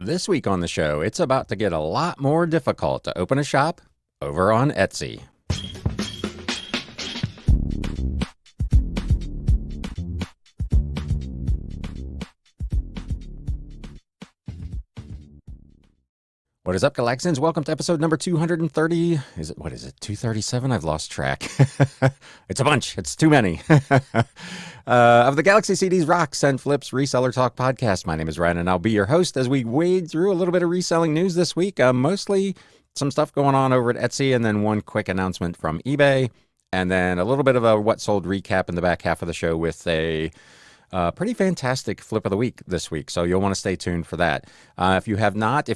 This week on the show, it's about to get a lot more difficult to open a shop over on Etsy. What is up, Galaxians? Welcome to episode number 230. What is it, 237? I've lost track. It's a bunch. It's too many. Of the Galaxy CDs, Rocks, and Flips Reseller Talk podcast. My name is Ryan, and I'll be your host as we wade through a little bit of reselling news this week. Mostly some stuff going on over at Etsy, and then one quick announcement from eBay, and then a little bit of a what sold recap in the back half of the show with a pretty fantastic flip of the week this week, so you'll want to stay tuned for that. If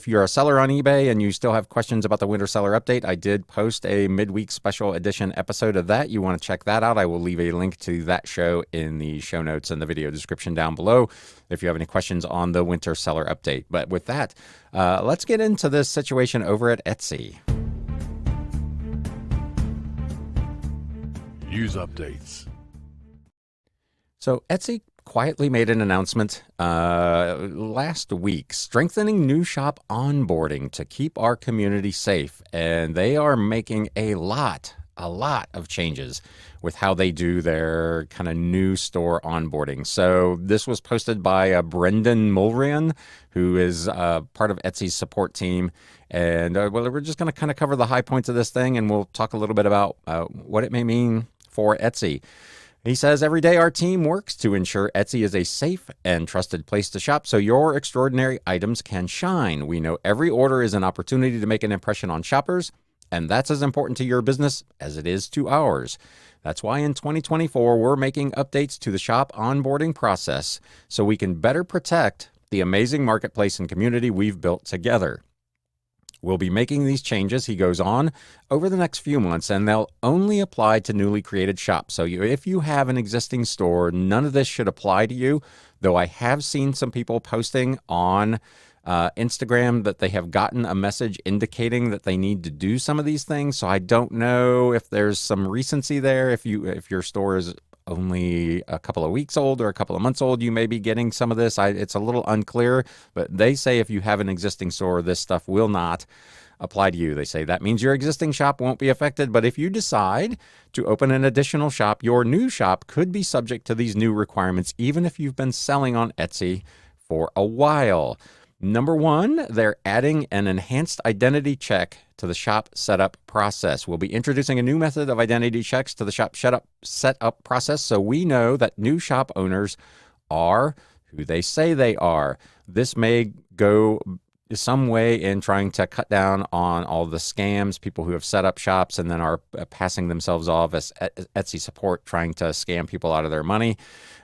you're a seller on eBay and you still have questions about the Winter Seller Update, I did post a midweek special edition episode of that. You want to check that out. I will leave a link to that show in the show notes and the video description down below if you have any questions on the Winter Seller Update. But with that, let's get into this situation over at Etsy. News updates. So Etsy quietly made an announcement last week, strengthening new shop onboarding to keep our community safe. And they are making a lot of changes with how they do their kind of new store onboarding. So this was posted by Brendan Mulrian, who is part of Etsy's support team. And we're just going to kind of cover the high points of this thing, and we'll talk a little bit about what it may mean for Etsy. He says, every day our team works to ensure Etsy is a safe and trusted place to shop so your extraordinary items can shine. We know every order is an opportunity to make an impression on shoppers, and that's as important to your business as it is to ours. That's why in 2024, we're making updates to the shop onboarding process so we can better protect the amazing marketplace and community we've built together. We'll be making these changes, he goes on, over the next few months, and they'll only apply to newly created shops. So if you have an existing store, none of this should apply to you, though I have seen some people posting on Instagram that they have gotten a message indicating that they need to do some of these things. So I don't know if there's some recency there. If your store is only a couple of weeks old or a couple of months old, you may be getting some of this. It's a little unclear, but they say if you have an existing store, this stuff will not apply to you. They say that means your existing shop won't be affected, but if you decide to open an additional shop, your new shop could be subject to these new requirements, even if you've been selling on Etsy for a while. Number one, they're adding an enhanced identity check to the shop setup process. We'll be introducing a new method of identity checks to the shop setup process so we know that new shop owners are who they say they are. This may go some way in trying to cut down on all the scams, people who have set up shops and then are passing themselves off as Etsy support, trying to scam people out of their money.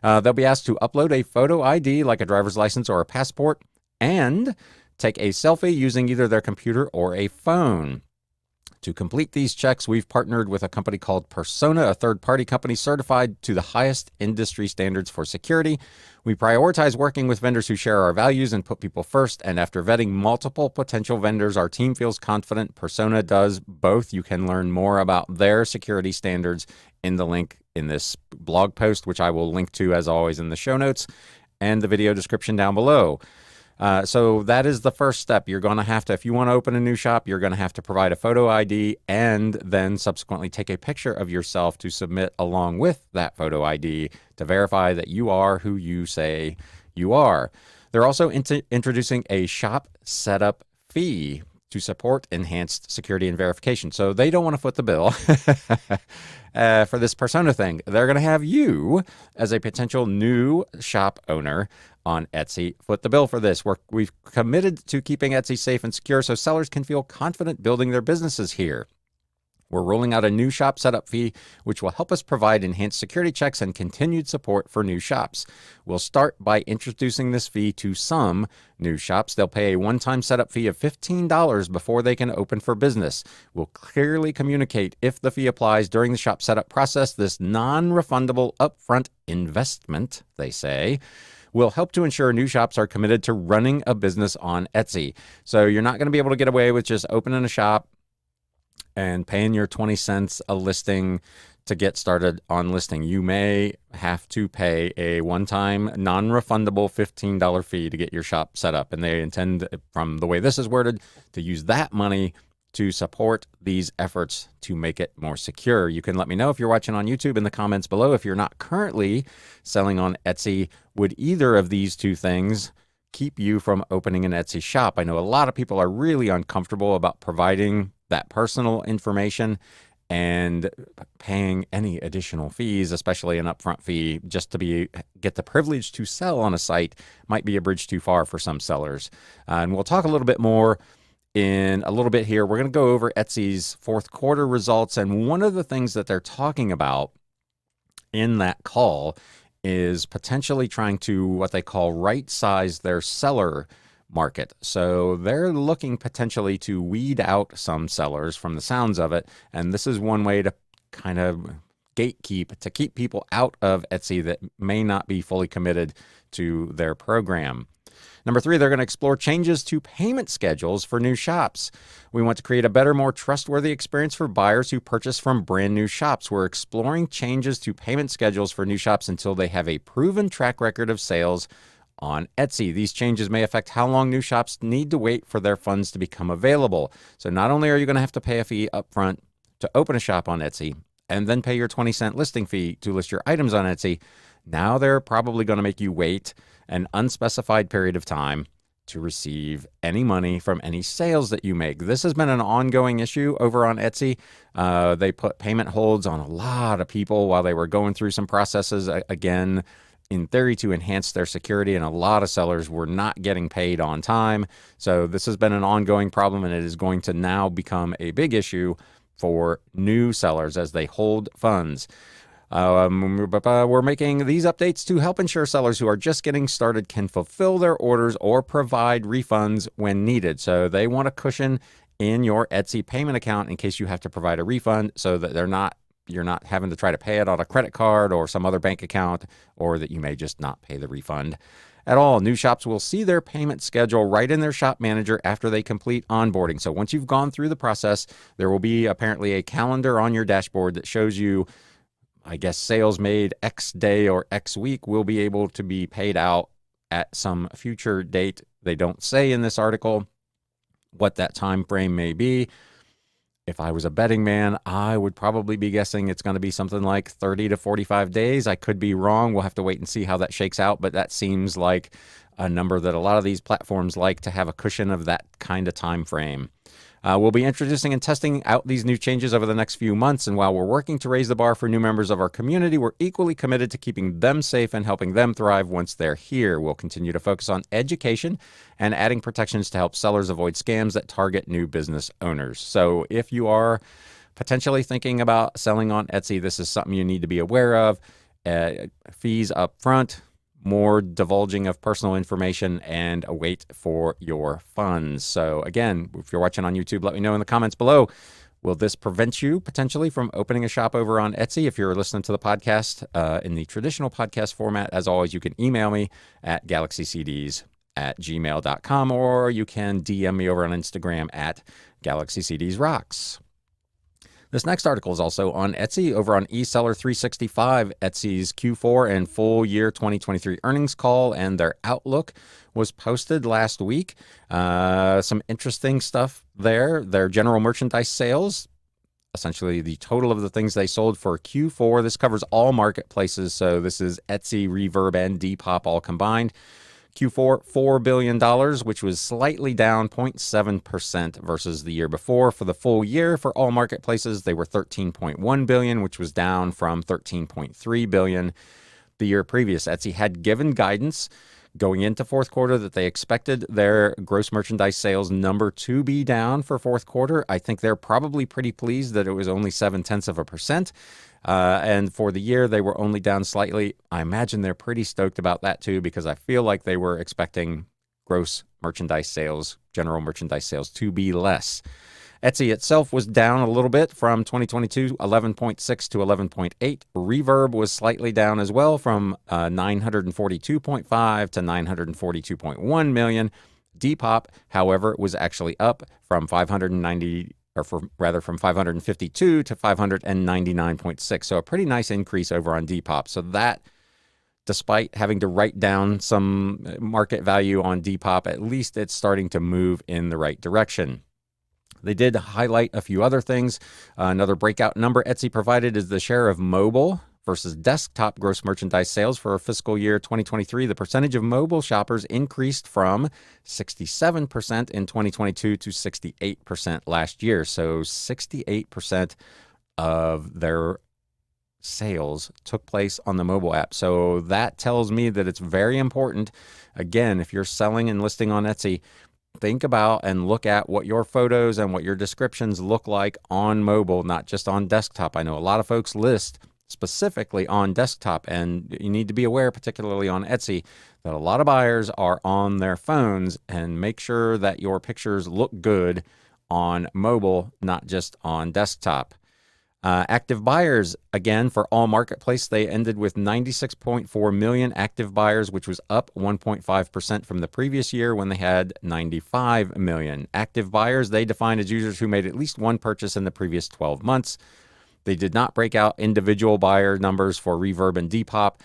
They'll be asked to upload a photo ID like a driver's license or a passport, and take a selfie using either their computer or a phone. To complete these checks, we've partnered with a company called Persona, a third-party company certified to the highest industry standards for security. We prioritize working with vendors who share our values and put people first, and after vetting multiple potential vendors, our team feels confident Persona does both. You can learn more about their security standards in the link in this blog post, which I will link to, as always, in the show notes and the video description down below. So that is the first step. You're going to have to, if you want to open a new shop, you're going to have to provide a photo ID and then subsequently take a picture of yourself to submit along with that photo ID to verify that you are who you say you are. They're also introducing a shop setup fee to support enhanced security and verification. So they don't want to foot the bill for this Persona thing. They're going to have you, as a potential new shop owner on Etsy, foot the bill for this. We've committed to keeping Etsy safe and secure so sellers can feel confident building their businesses here. We're rolling out a new shop setup fee, which will help us provide enhanced security checks and continued support for new shops. We'll start by introducing this fee to some new shops. They'll pay a one-time setup fee of $15 before they can open for business. We'll clearly communicate if the fee applies during the shop setup process. This non-refundable upfront investment, they say, will help to ensure new shops are committed to running a business on Etsy. So you're not going to be able to get away with just opening a shop and paying your 20 cents a listing to get started on listing. You may have to pay a one-time non-refundable $15 fee to get your shop set up. And they intend, from the way this is worded, to use that money to support these efforts to make it more secure. You can let me know if you're watching on YouTube in the comments below. If you're not currently selling on Etsy, would either of these two things keep you from opening an Etsy shop? I know a lot of people are really uncomfortable about providing that personal information and paying any additional fees, especially an upfront fee, just to get the privilege to sell on a site might be a bridge too far for some sellers. And we'll talk a little bit more in a little bit here. We're going to go over Etsy's fourth quarter results. And one of the things that they're talking about in that call is potentially trying to what they call right size their seller market. So they're looking potentially to weed out some sellers from the sounds of it. And this is one way to kind of gatekeep, to keep people out of Etsy that may not be fully committed to their program. Number 3, they're going to explore changes to payment schedules for new shops. We want to create a better, more trustworthy experience for buyers who purchase from brand new shops. We're exploring changes to payment schedules for new shops until they have a proven track record of sales on Etsy. These changes may affect how long new shops need to wait for their funds to become available. So not only are you going to have to pay a fee upfront to open a shop on Etsy and then pay your 20-cent listing fee to list your items on Etsy, now they're probably going to make you wait an unspecified period of time to receive any money from any sales that you make. This has been an ongoing issue over on Etsy. They put payment holds on a lot of people while they were going through some processes, again, in theory to enhance their security, and a lot of sellers were not getting paid on time. So this has been an ongoing problem, and it is going to now become a big issue for new sellers as they hold funds. We're making these updates to help ensure sellers who are just getting started can fulfill their orders or provide refunds when needed. So they want a cushion in your Etsy payment account in case you have to provide a refund, so that you're not having to try to pay it on a credit card or some other bank account, or that you may just not pay the refund at all. New shops will see their payment schedule right in their shop manager after they complete onboarding. So once you've gone through the process, there will be apparently a calendar on your dashboard that shows you, I guess, sales made X day or X week will be able to be paid out at some future date. They don't say in this article what that time frame may be. If I was a betting man, I would probably be guessing it's going to be something like 30 to 45 days. I could be wrong. We'll have to wait and see how that shakes out, but that seems like a number that a lot of these platforms like to have a cushion of that kind of time frame. We'll be introducing and testing out these new changes over the next few months, and while we're working to raise the bar for new members of our community, we're equally committed to keeping them safe and helping them thrive once they're here. We'll continue to focus on education and adding protections to help sellers avoid scams that target new business owners. So if you are potentially thinking about selling on Etsy, this is something you need to be aware of. Fees up front, more divulging of personal information, and a wait for your funds. So again, if you're watching on YouTube, let me know in the comments below. Will this prevent you potentially from opening a shop over on Etsy? If you're listening to the podcast in the traditional podcast format, as always, you can email me at galaxycds@gmail.com, or you can DM me over on Instagram at galaxycdsrocks. This next article is also on Etsy over on eSeller 365. Etsy's Q4 and full year 2023 earnings call and their outlook was posted last week. Some interesting stuff there. Their general merchandise sales, essentially the total of the things they sold for Q4. This covers all marketplaces. So this is Etsy, Reverb, and Depop all combined. Q4, $4 billion, which was slightly down 0.7% versus the year before. For the full year for all marketplaces, they were $13.1 billion, which was down from $13.3 billion the year previous. Etsy had given guidance going into fourth quarter that they expected their gross merchandise sales number to be down for fourth quarter. I think they're probably pretty pleased that it was only 0.7%. And for the year, they were only down slightly. I imagine they're pretty stoked about that too, because I feel like they were expecting gross merchandise sales, general merchandise sales, to be less. Etsy itself was down a little bit from 2022, 11.6 to 11.8. Reverb was slightly down as well from 942.5 to 942.1 million. Depop, however, was actually up from 590 from 552 to 599.6. So a pretty nice increase over on Depop. So that, despite having to write down some market value on Depop, at least it's starting to move in the right direction. They did highlight a few other things. Another breakout number Etsy provided is the share of mobile versus desktop gross merchandise sales for fiscal year 2023. The percentage of mobile shoppers increased from 67% in 2022 to 68% last year. So 68% of their sales took place on the mobile app. So that tells me that it's very important. Again, if you're selling and listing on Etsy, think about and look at what your photos and what your descriptions look like on mobile, not just on desktop. I know a lot of folks list specifically on desktop, and you need to be aware, particularly on Etsy, that a lot of buyers are on their phones, and make sure that your pictures look good on mobile, not just on desktop. Active buyers, again, for all marketplace, they ended with 96.4 million active buyers, which was up 1.5% from the previous year when they had 95 million. Active buyers, they define as users who made at least one purchase in the previous 12 months. They did not break out individual buyer numbers for Reverb and Depop.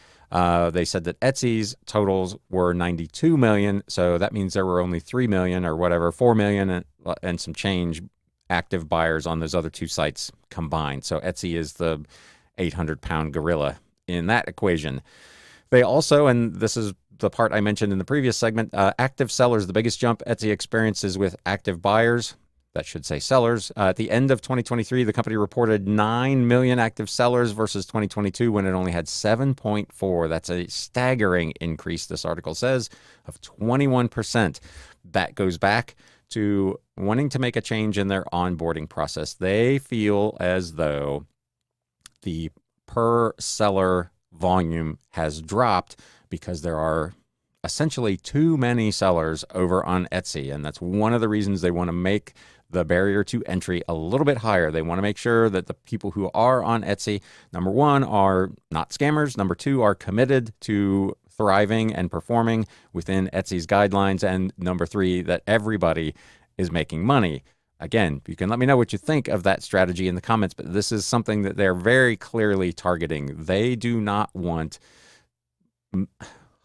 They said that Etsy's totals were 92 million, so that means there were only 3 million or whatever, 4 million and some change active buyers on those other two sites combined. So Etsy is the 800-pound gorilla in that equation. They also, and this is the part I mentioned in the previous segment, active sellers, the biggest jump Etsy experiences with active buyers. That should say sellers. At the end of 2023, the company reported 9 million active sellers versus 2022 when it only had 7.4. That's a staggering increase, this article says, of 21%. That goes back to wanting to make a change in their onboarding process. They feel as though the per seller volume has dropped because there are essentially too many sellers over on Etsy. And that's one of the reasons they want to make the barrier to entry a little bit higher. They want to make sure that the people who are on Etsy, number one, are not scammers. Number two, are committed to thriving and performing within Etsy's guidelines. And number three, that everybody is making money. Again, you can let me know what you think of that strategy in the comments, but this is something that they're very clearly targeting. They do not want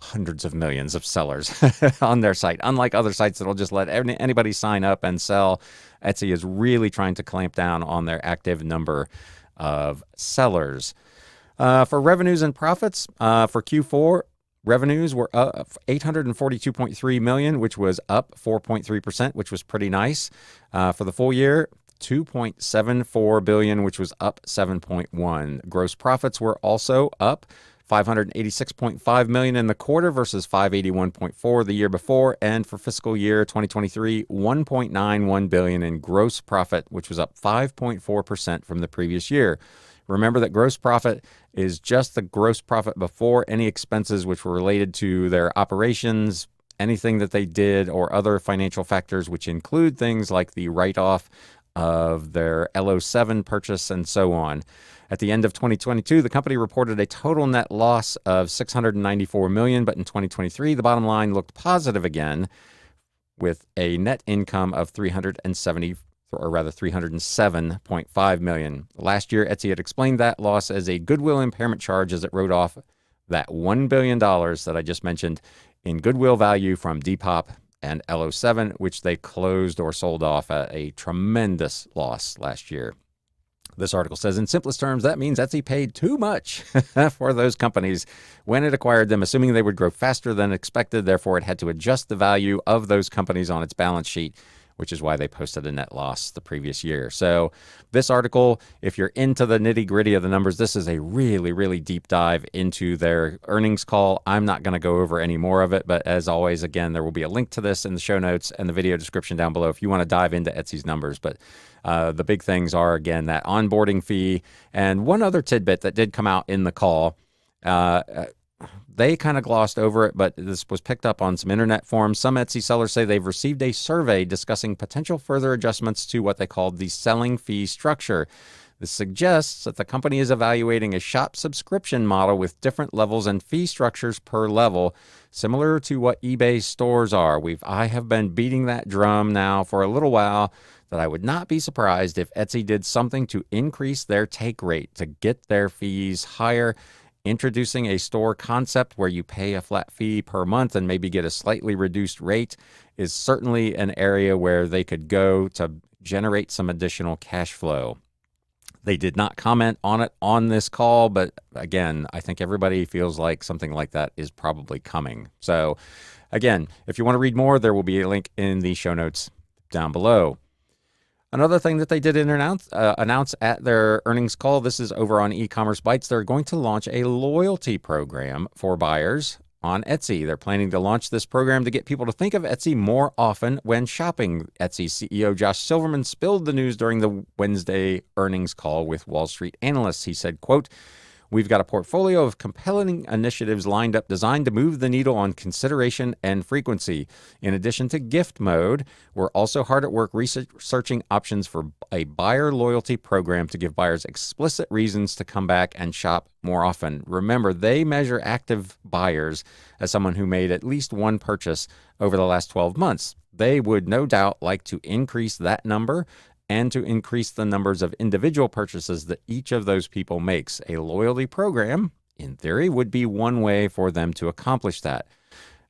hundreds of millions of sellers on their site. Unlike other sites that'll just let anybody sign up and sell, Etsy is really trying to clamp down on their active number of sellers. For revenues and profits, for Q4, revenues were up $842.3 million, which was up 4.3%, which was pretty nice. For the full year, $2.74 billion, which was up 7.1%. Gross profits were also up $586.5 million in the quarter versus $581.4 the year before. And for fiscal year 2023, $1.91 billion in gross profit, which was up 5.4% from the previous year. Remember that gross profit is just the gross profit before any expenses which were related to their operations, anything that they did, or other financial factors, which include things like the write-off of their LO7 purchase and so on. At the end of 2022, the company reported a total net loss of $694 million, but in 2023, the bottom line looked positive again with a net income of $307.5 million. Last year, Etsy had explained that loss as a goodwill impairment charge as it wrote off that $1 billion that I just mentioned in goodwill value from Depop and LO7, which they closed or sold off at a tremendous loss last year. This article says, in simplest terms, that means Etsy paid too much for those companies when it acquired them, assuming they would grow faster than expected. Therefore, it had to adjust the value of those companies on its balance sheet, which is why they posted a net loss the previous year. So this article, if you're into the nitty-gritty of the numbers, this is a really, really deep dive into their earnings call. I'm not going to go over any more of it, but as always, again, there will be a link to this in the show notes and the video description down below if you want to dive into Etsy's numbers. But the big things are, again, that onboarding fee. And one other tidbit that did come out in the call, they kind of glossed over it, but this was picked up on some internet forums. Some Etsy sellers say they've received a survey discussing potential further adjustments to what they called the selling fee structure. This suggests that the company is evaluating a shop subscription model with different levels and fee structures per level, similar to what eBay stores are. I have been beating that drum now for a little while that I would not be surprised if Etsy did something to increase their take rate to get their fees higher. Introducing a store concept where you pay a flat fee per month and maybe get a slightly reduced rate is certainly an area where they could go to generate some additional cash flow. They did not comment on it on this call, but again, I think everybody feels like something like that is probably coming. So again, if you want to read more, there will be a link in the show notes down below. Another thing that they did announce at their earnings call, this is over on E-commerce Bytes. They're going to launch a loyalty program for buyers on Etsy. They're planning to launch this program to get people to think of Etsy more often when shopping. Etsy CEO Josh Silverman spilled the news during the Wednesday earnings call with Wall Street analysts. He said, quote, "We've got a portfolio of compelling initiatives lined up designed to move the needle on consideration and frequency. In addition to gift mode, we're also hard at work researching options for a buyer loyalty program to give buyers explicit reasons to come back and shop more often." Remember, they measure active buyers as someone who made at least one purchase over the last 12 months. They would no doubt like to increase that number and to increase the numbers of individual purchases that each of those people makes. A loyalty program, in theory, would be one way for them to accomplish that.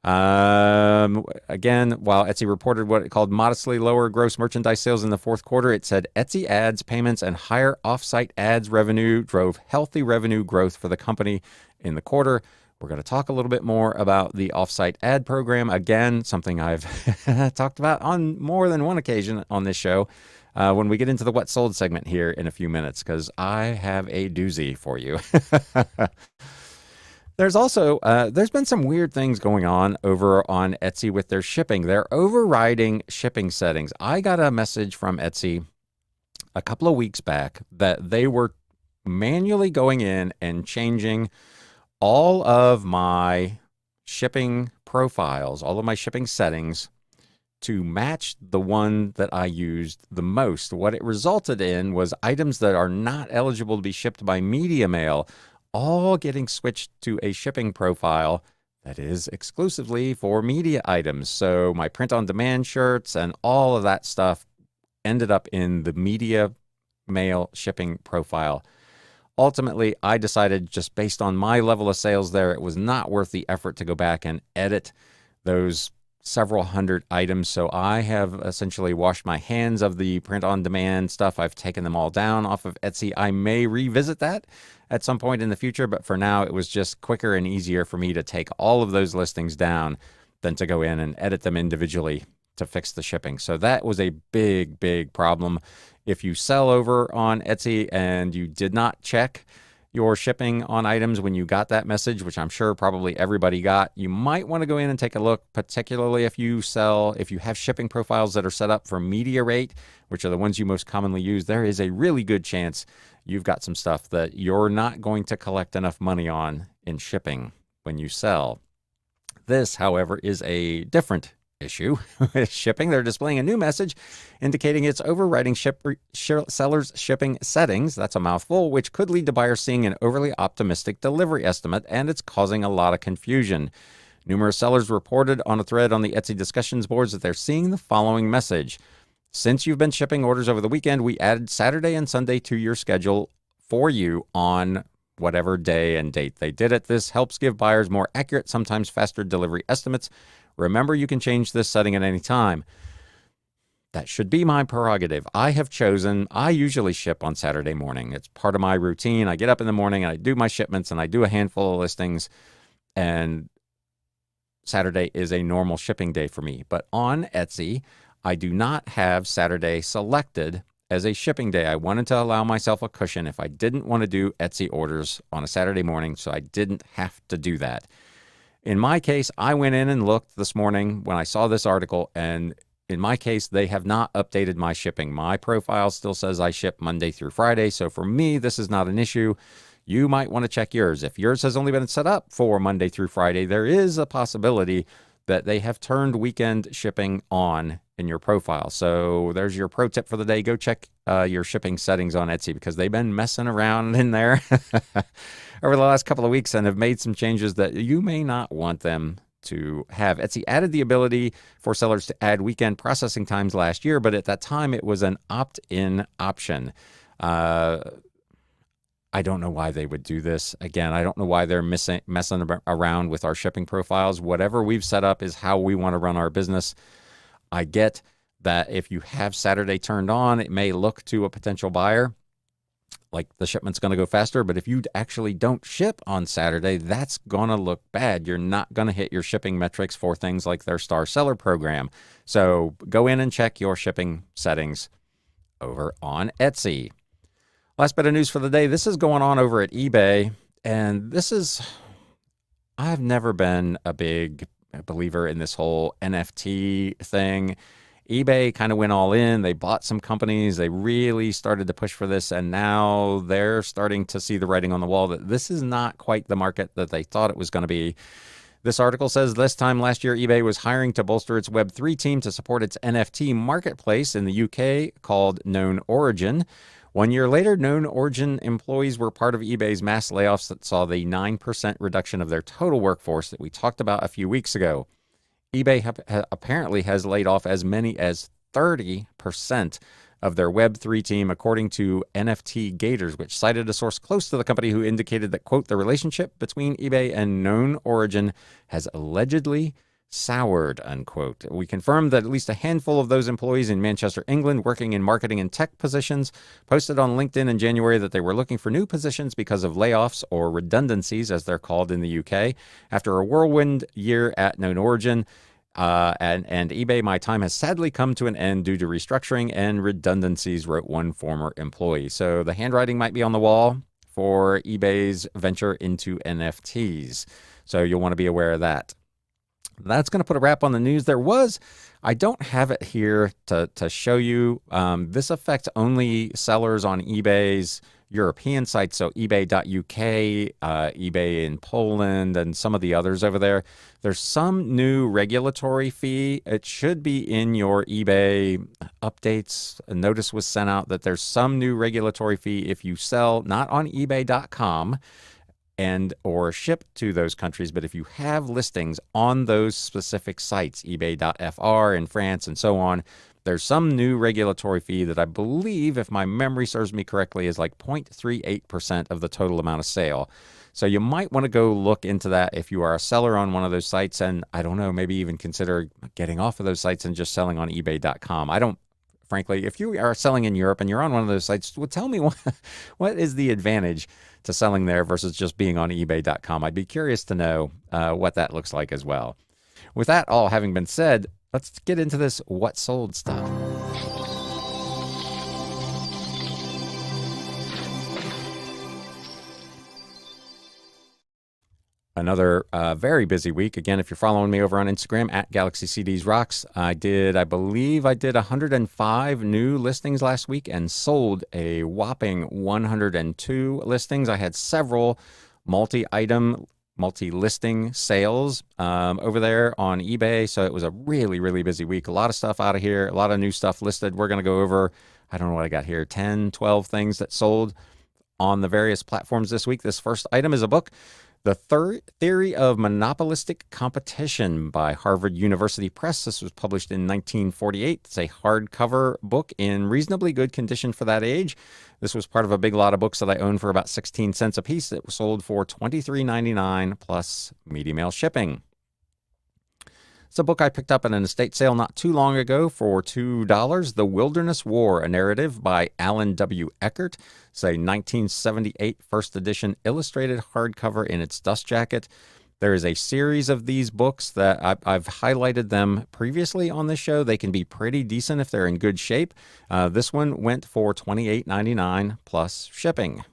Again, while Etsy reported what it called modestly lower gross merchandise sales in the fourth quarter, it said Etsy ads, payments, and higher Offsite ads revenue drove healthy revenue growth for the company in the quarter. We're going to talk a little bit more about the Offsite ad program. Again, something I've talked about on more than one occasion on this show. When we get into the What Sold segment here in a few minutes, because I have a doozy for you. There's also, there's been some weird things going on over on Etsy with their shipping. They're overriding shipping settings. I got a message from Etsy a couple of weeks back that they were manually going in and changing all of my shipping profiles, all of my shipping settings to match the one that I used the most. What it resulted in was items that are not eligible to be shipped by media mail all getting switched to a shipping profile that is exclusively for media items. So my print-on-demand shirts and all of that stuff ended up in the media mail shipping profile. Ultimately, I decided, just based on my level of sales there, it was not worth the effort to go back and edit those several hundred items. So I have essentially washed my hands of the print-on-demand stuff. I've taken them all down off of Etsy. I may revisit that at some point in the future, but for now, it was just quicker and easier for me to take all of those listings down than to go in and edit them individually to fix the shipping. So that was a big, big problem. If you sell over on Etsy and you did not check your shipping on items when you got that message, which I'm sure probably everybody got, you might want to go in and take a look, particularly if you have shipping profiles that are set up for media rate, which are the ones you most commonly use. There is a really good chance you've got some stuff that you're not going to collect enough money on in shipping when you sell. This, however, is a different issue with shipping. They're displaying a new message indicating it's overriding sellers' shipping settings. That's a mouthful, which could lead to buyers seeing an overly optimistic delivery estimate, and it's causing a lot of confusion. Numerous sellers reported on a thread on the Etsy discussions boards that they're seeing the following message: "Since you've been shipping orders over the weekend, we added Saturday and Sunday to your schedule for you on whatever day and date they did it. This helps give buyers more accurate, sometimes faster delivery estimates. Remember, you can change this setting at any time." That should be my prerogative. I usually ship on Saturday morning. It's part of my routine. I get up in the morning and I do my shipments and I do a handful of listings, and Saturday is a normal shipping day for me. But on Etsy, I do not have Saturday selected as a shipping day. I wanted to allow myself a cushion if I didn't want to do Etsy orders on a Saturday morning, so I didn't have to do that. In my case, I went in and looked this morning when I saw this article, and in my case, they have not updated my shipping. My profile still says I ship Monday through Friday, so for me, this is not an issue. You might want to check yours. If yours has only been set up for Monday through Friday, there is a possibility that they have turned weekend shipping on in your profile. So there's your pro tip for the day. Go check your shipping settings on Etsy, because they've been messing around in there over the last couple of weeks and have made some changes that you may not want them to have. Etsy added the ability for sellers to add weekend processing times last year, but at that time it was an opt-in option. I don't know why they would do this. Again, I don't know why they're messing around with our shipping profiles. Whatever we've set up is how we want to run our business. I get that if you have Saturday turned on, it may look to a potential buyer like the shipment's going to go faster, but if you actually don't ship on Saturday, that's going to look bad. You're not going to hit your shipping metrics for things like their Star Seller program. So go in and check your shipping settings over on Etsy. Last bit of news for the day. This is going on over at eBay, and I've never been a big believer in this whole NFT thing. eBay kind of went all in. They bought some companies. They really started to push for this, and now they're starting to see the writing on the wall that this is not quite the market that they thought it was going to be. This article says this time last year, eBay was hiring to bolster its Web3 team to support its NFT marketplace in the UK called Known Origin. 1 year later, Known Origin employees were part of eBay's mass layoffs that saw the 9% reduction of their total workforce that we talked about a few weeks ago. eBay apparently has laid off as many as 30% of their Web3 team, according to NFT Gators, which cited a source close to the company who indicated that, quote, the relationship between eBay and Known Origin has allegedly soured, unquote. We confirmed that at least a handful of those employees in Manchester, England, working in marketing and tech positions, posted on LinkedIn in January that they were looking for new positions because of layoffs or redundancies, as they're called in the UK. After a whirlwind year at Known Origin and eBay, my time has sadly come to an end due to restructuring and redundancies, wrote one former employee. So the handwriting might be on the wall for eBay's venture into NFTs. So you'll want to be aware of that. That's going to put a wrap on the news. I don't have it here to show you. This affects only sellers on eBay's European sites, so ebay.uk, eBay in Poland, and some of the others over there. There's some new regulatory fee. It should be in your eBay updates. A notice was sent out that there's some new regulatory fee if you sell not on ebay.com and or ship to those countries, but if you have listings on those specific sites, ebay.fr in France and so on, there's some new regulatory fee that I believe, if my memory serves me correctly, is like 0.38% of the total amount of sale. So you might want to go look into that if you are a seller on one of those sites, and I don't know, maybe even consider getting off of those sites and just selling on ebay.com. Frankly, if you are selling in Europe and you're on one of those sites, well, tell me what is the advantage to selling there versus just being on ebay.com. I'd be curious to know what that looks like as well. With that all having been said, let's get into this what sold stuff. Another very busy week. Again, if you're following me over on Instagram at Galaxy CDs Rocks, I believe I did 105 new listings last week and sold a whopping 102 listings. I had several multi-item, multi-listing sales over there on eBay. So it was a really, really busy week. A lot of stuff out of here, a lot of new stuff listed. We're going to go over, I don't know what I got here, 10, 12 things that sold on the various platforms this week. This first item is a book, The Theory of Monopolistic Competition by Harvard University Press. This was published in 1948. It's a hardcover book in reasonably good condition for that age. This was part of a big lot of books that I owned for about 16 cents a piece. It was sold for $23.99 plus media mail shipping. It's a book I picked up at an estate sale not too long ago for $2. The Wilderness War, a narrative by Alan W. Eckert. It's a 1978 first edition illustrated hardcover in its dust jacket. There is a series of these books that I've highlighted them previously on this show. They can be pretty decent if they're in good shape. This one went for $28.99 plus shipping.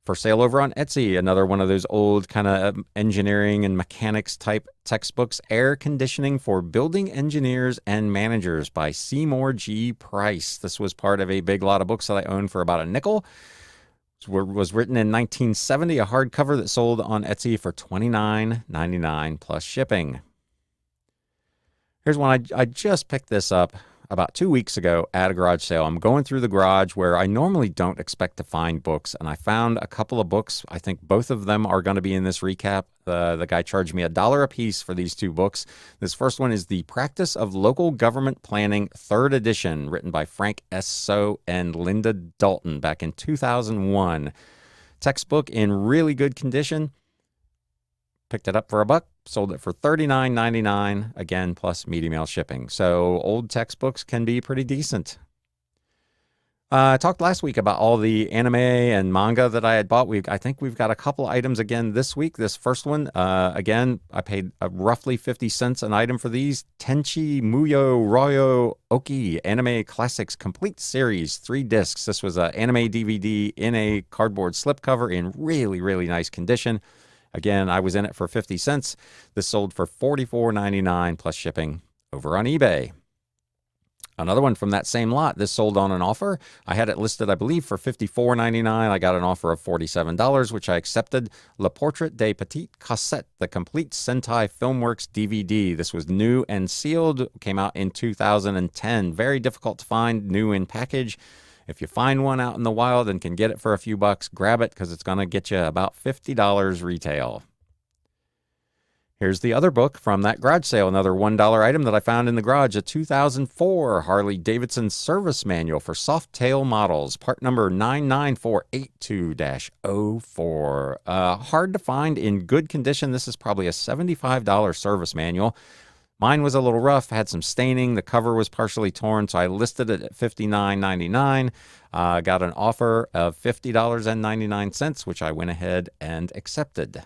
For sale over on Etsy, another one of those old kind of engineering and mechanics type textbooks, Air Conditioning for Building Engineers and Managers by Seymour G. Price. This was part of a big lot of books that I owned for about a nickel. It was written in 1970, a hardcover that sold on Etsy for $29.99 plus shipping. Here's one. I just picked this up about 2 weeks ago at a garage sale. I'm going through the garage where I normally don't expect to find books, and I found a couple of books. I think both of them are going to be in this recap. The guy charged me $1 a piece for these two books. This first one is The Practice of Local Government Planning, 3rd edition, written by Frank S. So and Linda Dalton back in 2001. Textbook in really good condition. Picked it up for $1, sold it for $39.99, again, plus media mail shipping. So old textbooks can be pretty decent. I talked last week about all the anime and manga that I had bought. I think we've got a couple items again this week. This first one, again, I paid roughly 50 cents an item for these. Tenchi Muyo Royo Oki Anime Classics Complete Series, 3 discs. This was an anime DVD in a cardboard slipcover in really, really nice condition. Again, I was in it for 50 cents. This sold for $44.99 plus shipping over on eBay. Another one from that same lot. This sold on an offer. I had it listed, I believe, for $54.99. I got an offer of $47, which I accepted. Le Portrait des Petites Cassettes, the complete Sentai Filmworks DVD. This was new and sealed. Came out in 2010. Very difficult to find, new in package. If you find one out in the wild and can get it for a few bucks, grab it because it's going to get you about $50 retail. Here's the other book from that garage sale, another $1 item that I found in the garage, a 2004 Harley-Davidson Service Manual for Softail Models, part number 99482-04. Hard to find, in good condition. This is probably a $75 service manual. Mine was a little rough, had some staining. The cover was partially torn, so I listed it at $59.99. Got an offer of $50.99, which I went ahead and accepted.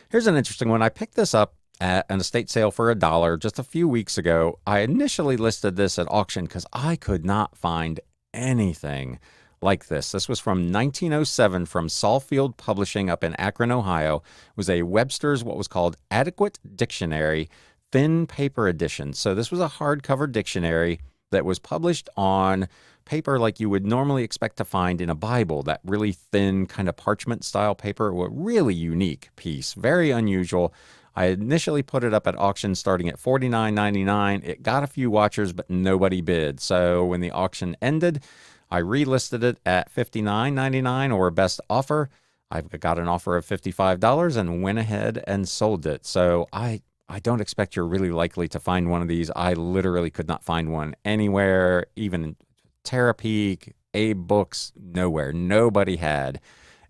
Here's an interesting one. I picked this up at an estate sale for $1 just a few weeks ago. I initially listed this at auction because I could not find anything like this. This was from 1907 from Saalfield Publishing up in Akron, Ohio. It was a Webster's, what was called Adequate Dictionary, thin paper edition. So this was a hardcover dictionary that was published on paper like you would normally expect to find in a Bible, that really thin kind of parchment style paper. A really unique piece, very unusual. I initially put it up at auction starting at $49.99. It got a few watchers, but nobody bid. So when the auction ended, I relisted it at $59.99 or best offer. I've got an offer of $55 and went ahead and sold it. So I don't expect you're really likely to find one of these. I literally could not find one anywhere, even Terapeak, Abe Books, nowhere. Nobody had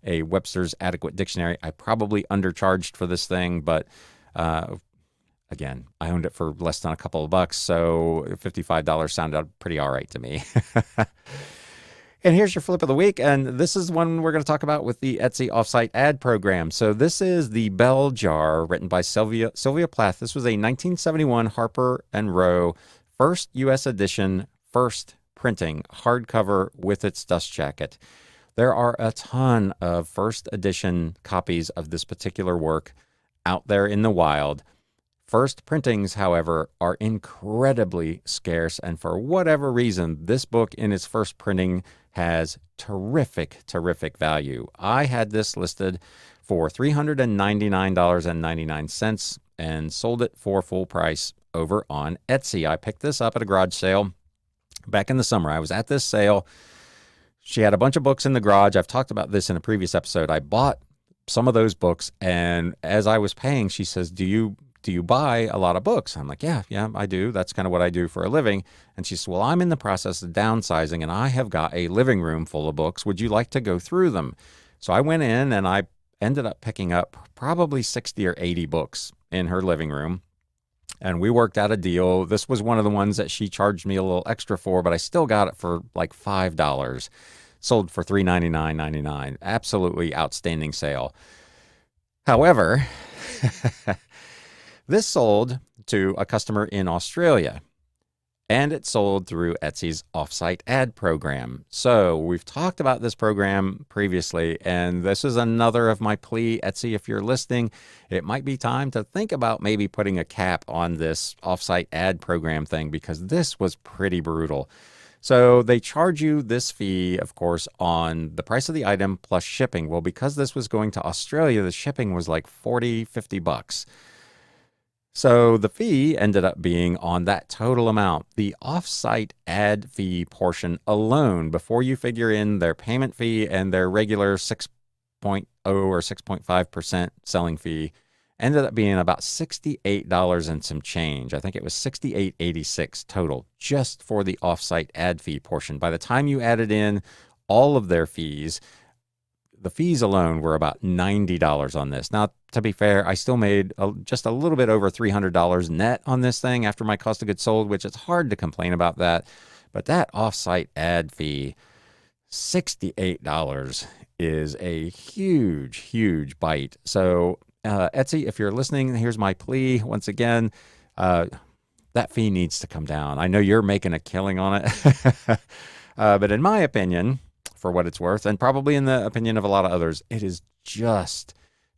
a Webster's Adequate Dictionary. I probably undercharged for this thing, but again, I owned it for less than a couple of bucks, so $55 sounded pretty all right to me. And here's your flip of the week, and this is one we're going to talk about with the Etsy Offsite ad program. So this is the Bell Jar, written by Sylvia Plath. This was a 1971 Harper and Row, first U.S. edition, first printing, hardcover with its dust jacket. There are a ton of first edition copies of this particular work out there in the wild. First printings, however, are incredibly scarce, and for whatever reason, this book in its first printing has terrific value. I had this listed for $399.99 and sold it for full price over on Etsy. I picked this up at a garage sale back in the summer. I was at this sale. She had a bunch of books in the garage. I've talked about this in a previous episode. I bought some of those books, and as I was paying, she says, do you buy a lot of books? I'm like, yeah, I do. That's kind of what I do for a living. And she said, well, I'm in the process of downsizing, and I have got a living room full of books. Would you like to go through them? So I went in, and I ended up picking up probably 60 or 80 books in her living room. And we worked out a deal. This was one of the ones that she charged me a little extra for, but I still got it for like $5. Sold for $399.99. Absolutely outstanding sale. However, this sold to a customer in Australia, and it sold through Etsy's Offsite ad program. So we've talked about this program previously, and this is another of my plea. Etsy, if you're listening, it might be time to think about maybe putting a cap on this Offsite ad program thing, because this was pretty brutal. So they charge you this fee, of course, on the price of the item plus shipping. Well, because this was going to Australia, the shipping was like $40, $50. So the fee ended up being on that total amount, the offsite ad fee portion alone, before you figure in their payment fee and their regular 6.0 or 6.5% selling fee, ended up being about $68 and some change. I think it was $68.86 total just for the offsite ad fee portion. By the time you added in all of their fees, the fees alone were about $90 on this. Now, to be fair, I still made just a little bit over $300 net on this thing after my cost of goods sold, which it's hard to complain about that. But that offsite ad fee, $68 is a huge, huge bite. So Etsy, if you're listening, here's my plea once again. That fee needs to come down. I know you're making a killing on it. But in my opinion, for what it's worth, and probably in the opinion of a lot of others, it is just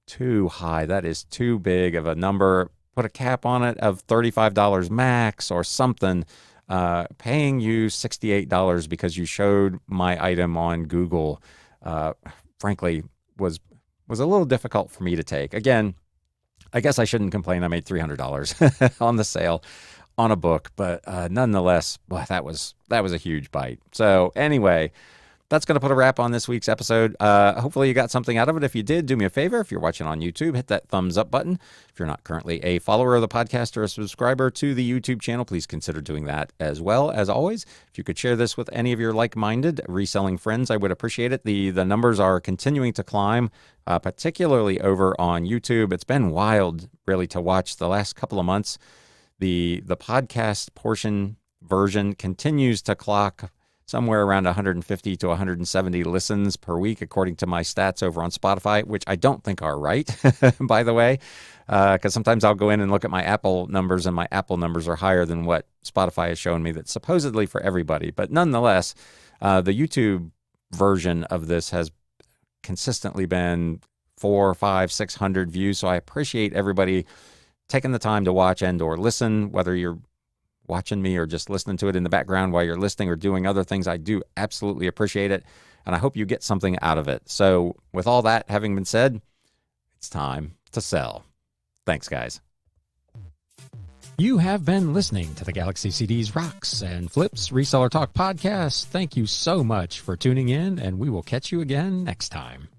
too high. That is too big of a number. Put a cap on it of $35 max or something. Paying you $68 because you showed my item on Google, frankly, was a little difficult for me to take. Again, I guess I shouldn't complain. I made $300 on the sale on a book, but nonetheless, boy, that was a huge bite. So anyway, that's going to put a wrap on this week's episode. Hopefully you got something out of it. If you did, do me a favor. If you're watching on YouTube, hit that thumbs up button. If you're not currently a follower of the podcast or a subscriber to the YouTube channel, please consider doing that as well. As always, if you could share this with any of your like-minded reselling friends, I would appreciate it. The numbers are continuing to climb, particularly over on YouTube. It's been wild, really, to watch the last couple of months. The podcast portion version continues to clock somewhere around 150 to 170 listens per week, according to my stats over on Spotify, which I don't think are right, by the way, because sometimes I'll go in and look at my Apple numbers, and my Apple numbers are higher than what Spotify has shown me that's supposedly for everybody. But nonetheless, the YouTube version of this has consistently been 400, 500, 600 views, so I appreciate everybody taking the time to watch and or listen, whether you're watching me or just listening to it in the background while you're listening or doing other things. I do absolutely appreciate it, and I hope you get something out of it. So with all that having been said, it's time to sell. Thanks, guys. You have been listening to the Galaxy CDs Rocks and Flips Reseller Talk podcast. Thank you so much for tuning in, and we will catch you again next time.